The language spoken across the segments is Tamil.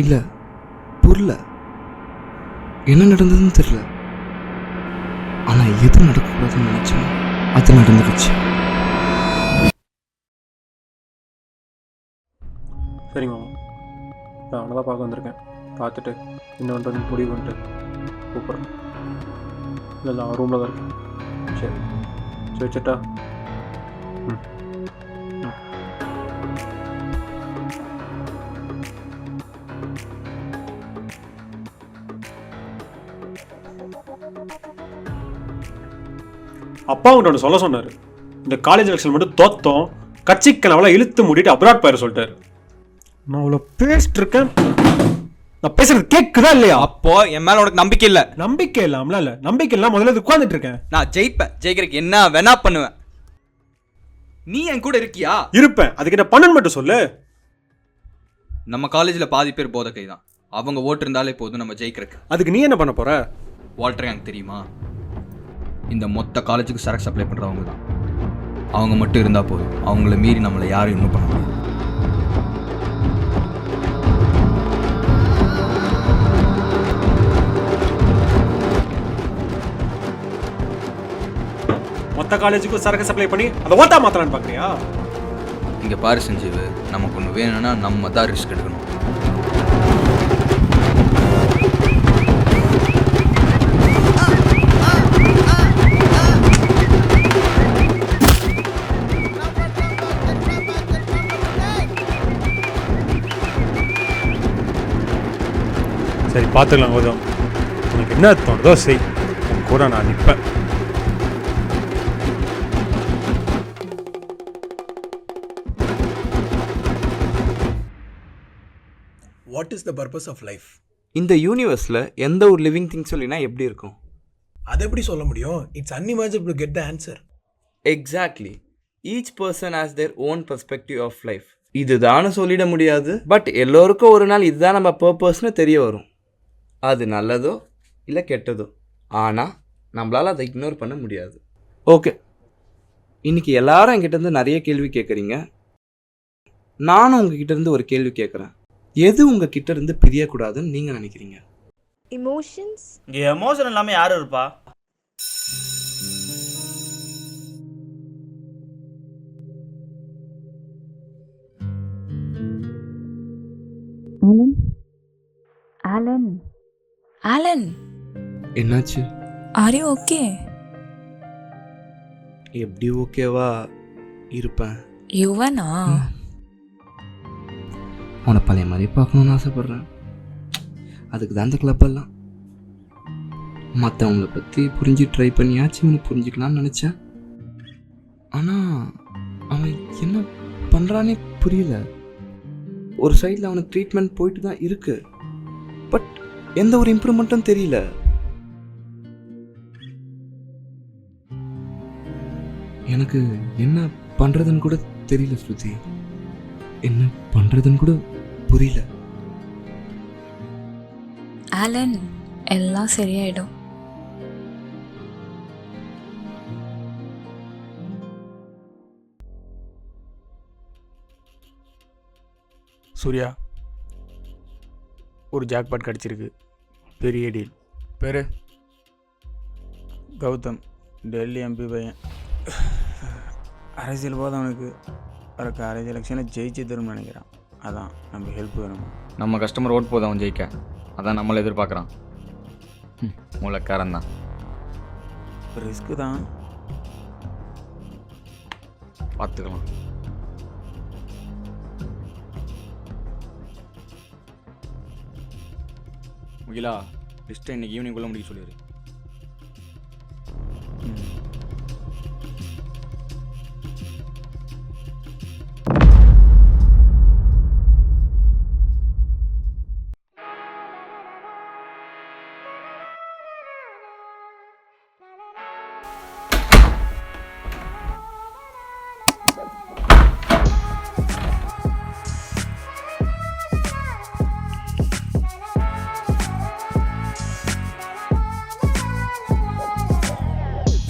இல்லை புரியல, என்ன நடந்ததுன்னு தெரியல. ஆனால் எது நடக்கக்கூடாதுன்னு நினச்சோம் அது நடந்துருச்சு. சரிங்க மாமா, நான் அவனை தான் பார்க்க வந்திருக்கேன். பார்த்துட்டு இன்னொன்று முடிவு பண்ணிட்டு கூப்பிட்றேன். இல்லை நான் ரூமில் தான் இருக்கேன். சரி சரி வச்சுட்டா. ம் ம். அப்பா உங்கள்கிட்ட ஒன்று சொல்ல சொன்னார். இந்த காலேஜ் எலெக்ஷன் மட்டும் தோத்தோம், கட்சிக்கு அவளை இழுத்து மூடிட்டு அப்ராட் போயிட சொல்லிட்டாரு. நான் அவ்வளோ பேசிட்டு இருக்கேன், நான் பேசுறது கேட்குதா இல்லையா? அப்போ என் மேல உனக்கு நம்பிக்கை இல்ல? நம்பிக்கை இல்லாமல இல்லை, நம்பிக்கை இல்லாம முதல்ல உட்காந்துட்டு இருக்கேன். நான் ஜெயிப்பேன், ஜெயிக்கிறதுக்கு என்ன வேணா பண்ணுவேன். நீ என் கூட இருக்கியா? இருப்பேன், அதுக்கு என்ன பண்ணன்னு மட்டும் சொல்லு. நம்ம காலேஜில் பாதி பேர் போதகை தான், அவங்க ஓட்டு இருந்தாலே போதும் நம்ம ஜெயிக்கிறதுக்கு. அதுக்கு நீ என்ன பண்ண போற? வால்டர் கேங் தெரியுமா? இந்த மொத்த காலேஜுக்கு சரக்கு சப்ளை பண்ணுறவங்க தான். அவங்க மட்டும் இருந்தால் போதும், அவங்கள மீறி நம்மளை யாரும் இன்னும் பண்ண முடியாது. மொத்த காலேஜுக்கும் சரக்கு சப்ளை பண்ணி அதை ஓட்டா மாத்தலான்னு பார்க்குறியா? இங்கே பாரு சஞ்சீவ், நமக்கு ஒன்று வேணும்னா நம்ம தான் ரிஸ்க் எடுக்கணும். சரி பார்த்துக்கலாம் கௌதம், உனக்கு என்ன தோணுதோ செய், உன் கூட நான் நிற்பேன். What is the purpose of life? இந்த யூனிவர்ஸில் எந்த ஒரு லிவிங் திங்ஸ் சொல்லினா எப்படி இருக்கும்? அதை எப்படி சொல்ல முடியும்? It's unimaginable to get the answer. Exactly, each person has their own perspective of life. இதுதானு சொல்லிட முடியாது, பட் எல்லோருக்கும் ஒரு நாள் இதுதான் நம்ம பர்பஸ்னு தெரிய வரும். அது நல்லதோ இல்லை கெட்டதோ, ஆனால் நம்மளால் அதை இக்னோர் பண்ண முடியாது. ஓகே, இன்றைக்கி எல்லாரும் என்கிட்டேருந்து நிறைய கேள்வி கேட்குறீங்க. நானும் உங்ககிட்டேருந்து ஒரு கேள்வி கேட்குறேன். எது உங்ககிட்ட இருந்து பிரியக்கூடாதுன்னு நீங்கள் நினைக்கிறீங்க? இமோஷன்ஸ். இங்கே எமோஷன் இல்லாமல் யார் இருப்பா? Alan. Alan. என்னாச்சு? Are you okay? எப்படி ஓகேவா இருப்பேன்? யுவனா? உன்னை பழைய மாதிரி பார்க்கணுன்னு ஆசைப்பட்றேன். அதுக்கு தான் இந்த கிளப்பெல்லாம். மற்றவங்கள பற்றி புரிஞ்சு ட்ரை பண்ணியாச்சும் இவனை புரிஞ்சுக்கலான்னு நினச்சேன். ஆனால் அவன் என்ன பண்ணுறானே புரியல. ஒரு சைடில் அவனுக்கு ட்ரீட்மெண்ட் போயிட்டு தான் இருக்கு, பட் எந்த ஒரு இம்ப்ரூவ்மெண்ட்டும் தெரியல. எனக்கு என்ன பண்ணுறதுன்னு கூட தெரியல ஸ்ருதி, என்ன பண்ணுறதுன்னு கூட புரியல. ஆலன், எல்லாம் சரியாயிடும். சூர்யா, ஒரு ஜாக்பாட் கிடச்சிருக்கு, பெரிய டீல். பேர் கௌதம், டெல்லி எம்பி பையன். அரசியல் போது அவனுக்கு வர காலேஜ் எலெக்ஷனில் ஜெயிச்சு தரும்னு நினைக்கிறான். அதான் நம்ம ஹெல்ப் வேணும். நம்ம கஸ்டமர் ஓட் போதும் அவன் ஜெயிக்க, அதான் நம்மளை எதிர்பார்க்குறான். மூலக்காரன் தான். ரிஸ்க்கு தான், பார்த்துக்கலாம். முகிலா, லிஸ்ட்டை இன்னைக்கு ஈவினிங்குள்ளே முடிக்க சொல்லிடு.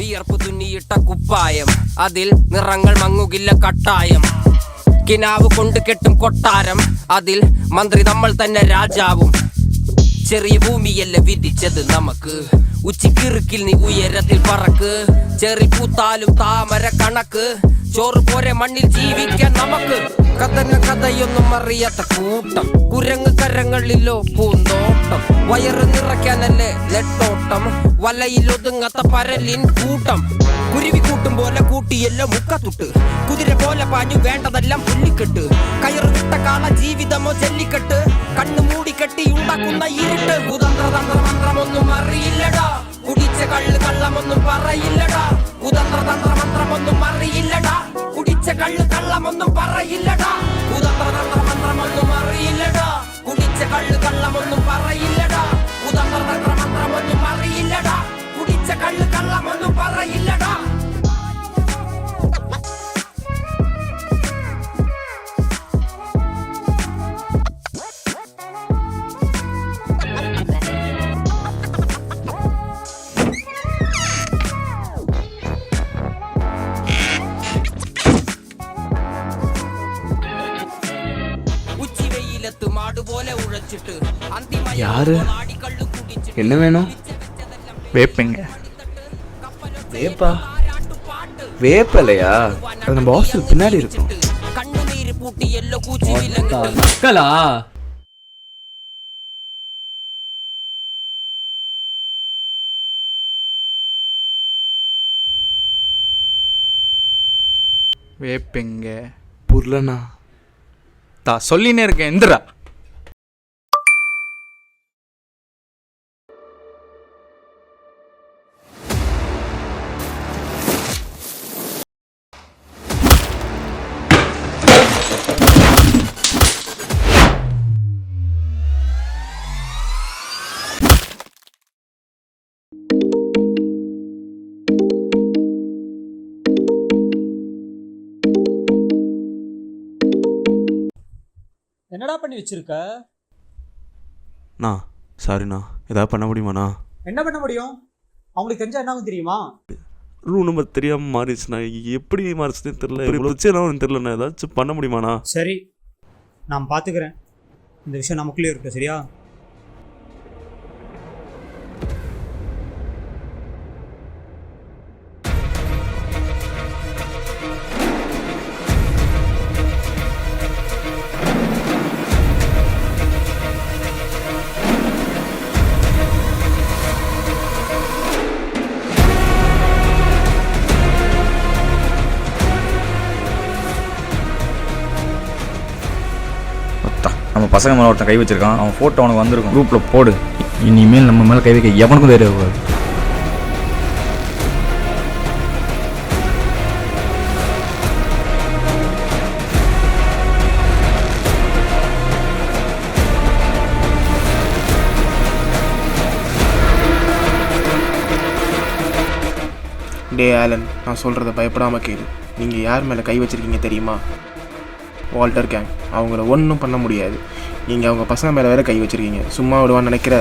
വിയർപ്പ് തുന്നിയിട്ട കുപ്പായം, അതിൽ നിറങ്ങൾ മങ്ങുകില്ല കട്ടായം. കിനാവ് കൊണ്ട് കെട്ടും കൊട്ടാരം, അതിൽ മന്ത്രി നമ്മൾ തന്നെ രാജാവും ചെറിയ ഭൂമിയല്ല വിധിച്ചത് നമുക്ക് ഉച്ചിക്കിറുക്കിൽ നീ ഉയരത്തിൽ പറക്ക് ചെറി പൂത്താലും താമര കണക്ക് ചോറ് പോരെ മണ്ണിൽ ജീവിക്കാൻ നമുക്ക് കഥന കഥയൊന്നും അറിയാത്ത കൂട്ടം കുരങ്ങ് കരങ്ങളിലോ പൂന്തോട്ടം വയറ് നിറയ്ക്കാനല്ലേ നെട്ടോട്ടം വലയിൽ ഒതുങ്ങാത്ത പരലിൻ കൂട്ടം കുരുവി കൂട്ടും പോലെ കൂട്ടിയല്ലോ മുക്കത്തുട്ട് കുതിര പോലെ പാഞ്ഞു വേണ്ടതെല്ലാം പുല്ലിക്കെട്ട് കയറുവിട്ട കാള ജീവിതമോ ജല്ലിക്കെട്ട് കണ്ണു മൂടിക്കെട്ടി ഉണ്ടാക്കുന്ന ഇരുട്ട് കുതന്ത്രതന്ത്രമന്ത്രമൊന്നും അറിയില്ലടാ കുടിച്ച കള്ള് കള്ളമൊന്നും പറയില്ലടാ കുതന്ത്രതന്ത്രമന്ത്രമൊന്നും അറിയില്ലടാ കുടിച്ച കള്ള് കള്ളമൊന്നും പറയില്ലടാ കുതന്ത്രതന്ത്രമന്ത്രമൊന്നും അറിയില്ലടാ കുടിച്ച കള്ള് കള്ളമൊന്നും പറയില്ലടാ കുതന്ത്രതന്ത്രമന്ത്രമൊന്നും അറിയില്ലടാ കുടിച്ച കള്ള് കള്ളമൊന്നും പറയില്ലടാ யாரு என்ன வேணும்? வேப்பங்க. வேப்பா? வேப்பலையா? அது நம்ம ஹாஸ்டல் பின்னாடி இருக்கும். மக்களா வேப்பங்க. புரியலண்ணா. சொல்லினே இருக்கேன் எந்திரா. என்னடா பண்ணி வச்சிருக்க? சாரிண்ணா, ஏதாவது பண்ண முடியுமாண்ணா? என்ன பண்ண முடியும்? அவங்களுக்கு தெரிஞ்சா என்ன தெரியுமா? ரூம் நம்பர் தெரியாமல் மாறிடுச்சுண்ணா. எப்படி மாறிச்சுன்னு தெரில. இவ்வளோ வச்சு தெரிலண்ணா. ஏதாச்சும் பண்ண முடியுமாண்ணா? சரி, நான் பார்த்துக்கிறேன். இந்த விஷயம் நமக்குள்ளே இருக்கு, சரியா? நம்ம பசங்க மேலே ஒருத்தன் கை வச்சிருக்கான். அவன் ஃபோட்டோ அவனுக்கு வந்திருக்கும். குரூப்பில் போடு. இனிமேல் நம்ம மேலே கை வைக்க எவனுக்கும் தெரியாது. டே ஆலன், நான் சொல்கிறத பயப்படாமல் கேளு. நீங்கள் யார் மேலே கை வச்சுருக்கீங்க தெரியுமா? Walter gang. அவங்கள ஒன்றும் பண்ண முடியாது. நீங்கள் அவங்க பசங்க மேலே வேறு கை வச்சுருக்கீங்க. சும்மா விடுவான்னு நினைக்கிற?